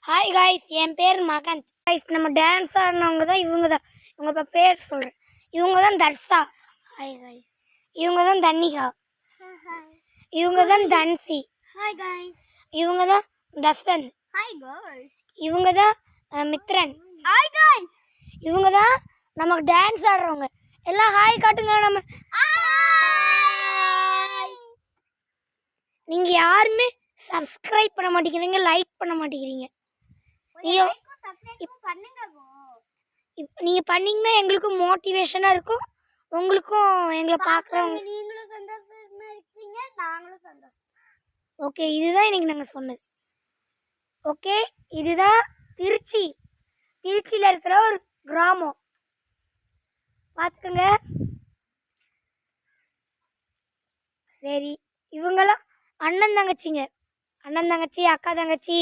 Hi guys, என் பேர் Mahant. Guys, நம்ம dance ஆடினவங்க தான் இவங்க தான். இவங்க இப்போ பேர் சொல்கிறேன். இவங்க தான் தர்ஷா. Hi guys. இவங்க தான் தன்னிகா. இவங்க தான் தன்சி. Hi guys. இவங்க தான் தஸ்வந்த். Hi guys. இவங்க தான் மித்ரன். Hi guys. இவங்க தான் நமக்கு டான்ஸ் ஆடுறவங்க. எல்லாம் ஹாய் காட்டுங்க. நம்ம நீங்கள் யாருமே சப்ஸ்கிரைப் பண்ண மாட்டேங்கிறீங்க, லைக் பண்ண மாட்டேங்கிறீங்க. நீங்கள் பண்ணீங்கன்னா எங்களுக்கும் மோட்டிவேஷனாக இருக்கும், உங்களுக்கும் எங்களை பார்க்குறவங்க நீங்களும் சந்தோஷமா இருப்பீங்க, நாங்களும் சந்தோஷம். ஓகே, இதுதான் இன்னைக்கு நாங்கள் சொன்னது. ஓகே, இதுதான் திருச்சியில் இருக்கிற ஒரு கிராமம். பார்த்துக்கோங்க. சரி, இவங்கெல்லாம் அண்ணன் தங்கச்சி, அக்கா தங்கச்சி,